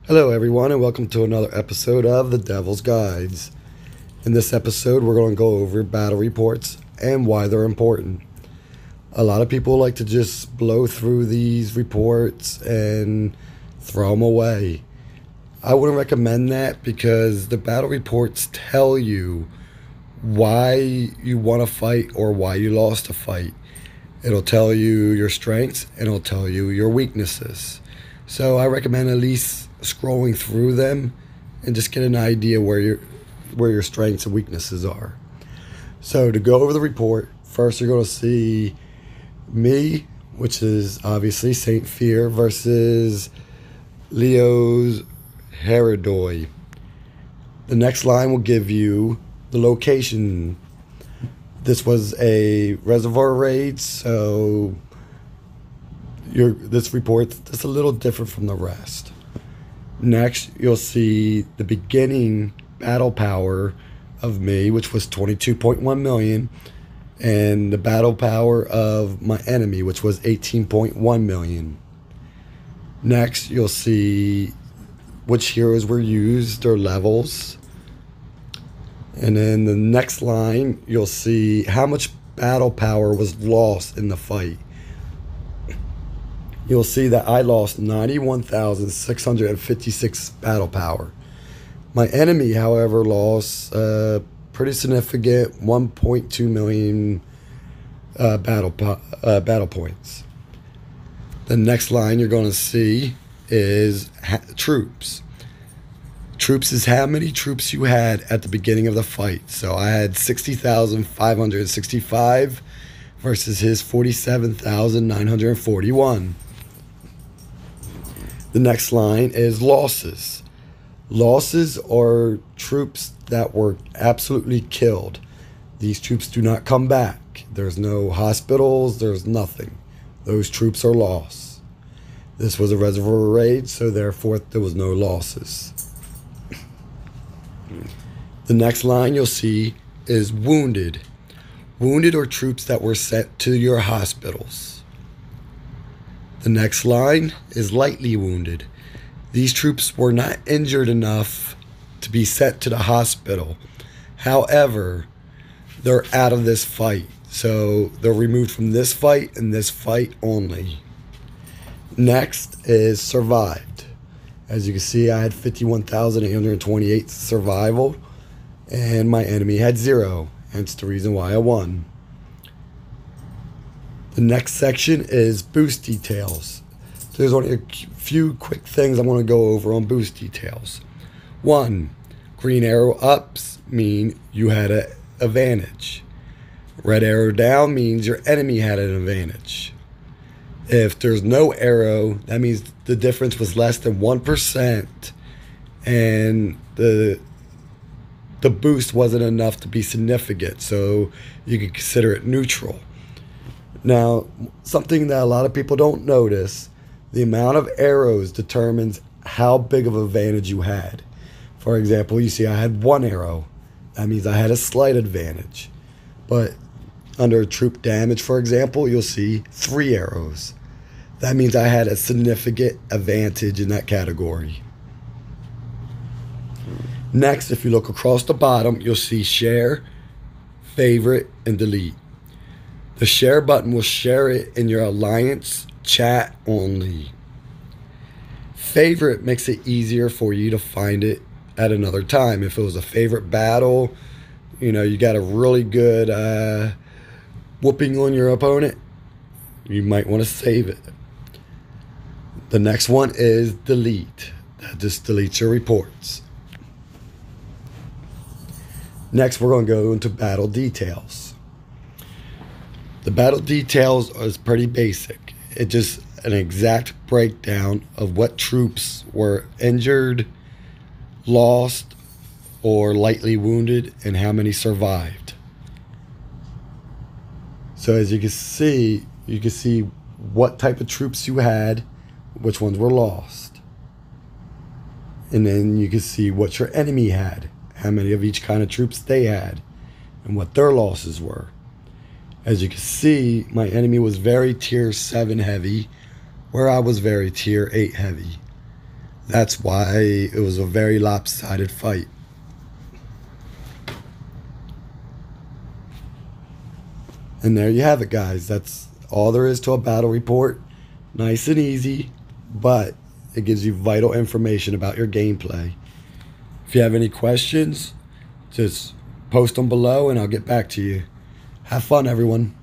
Hello, everyone, and welcome to another episode of The Devil's Guides. In this episode, we're going to go over battle reports and why they're important. A lot of people like to just blow through these reports and throw them away. I wouldn't recommend that because the battle reports tell you why you won a fight or why you lost a fight. It'll tell you your strengths and it'll tell you your weaknesses. So I recommend at least scrolling through them and just get an idea where your strengths and weaknesses are. So to go over the report, first you're going to see me, which is obviously Saint Fear, versus Leo's Herodoi. The next line will give you the location. This was a reservoir raid, so this report's just a little different from the rest. Next, you'll see the beginning battle power of me, which was 22.1 million, and the battle power of my enemy, which was 18.1 million. Next, you'll see which heroes were used, their levels. And then the next line, you'll see how much battle power was lost in the fight. You'll see that I lost 91,656 battle power. My enemy, however, lost pretty significant 1.2 million battle points. The next line you're going to see is troops. Troops is how many troops you had at the beginning of the fight. So I had 60,565 versus his 47,941. The next line is losses. Losses are troops that were absolutely killed. These troops do not come back. There's no hospitals, there's nothing. Those troops are lost. This was a reservoir raid, so therefore there was no losses. The next line you'll see is wounded. Wounded are troops that were sent to your hospitals. The next line is lightly wounded. These troops were not injured enough to be sent to the hospital. However, they're out of this fight. So they're removed from this fight and this fight only. Next is survived. As you can see, I had 51,828 survival, and my enemy had 0, hence the reason why I won. The next section is boost details. There's only a few quick things I want to go over on boost details. 1, green arrow ups mean you had an advantage. Red arrow down means your enemy had an advantage. If there's no arrow, that means the difference was less than 1%, and the boost wasn't enough to be significant, so you could consider it neutral. Now, something that a lot of people don't notice, the amount of arrows determines how big of an advantage you had. For example, you see I had 1 arrow. That means I had a slight advantage. But under troop damage, for example, you'll see 3 arrows. That means I had a significant advantage in that category. Next, if you look across the bottom, you'll see share, favorite, and delete. The share button will share it in your alliance chat only. Favorite makes it easier for you to find it at another time. If it was a favorite battle, you got a really good whooping on your opponent, you might want to save it. The next one is delete. That just deletes your reports. Next, we're going to go into battle details. The battle details is pretty basic. It's just an exact breakdown of what troops were injured, lost, or lightly wounded, and how many survived. So as you can see what type of troops you had, which ones were lost. And then you can see what your enemy had, how many of each kind of troops they had, and what their losses were. As you can see, my enemy was very tier 7 heavy, where I was very tier 8 heavy. That's why it was a very lopsided fight. And there you have it, guys. That's all there is to a battle report. Nice and easy, but it gives you vital information about your gameplay. If you have any questions, just post them below and I'll get back to you. Have fun, everyone.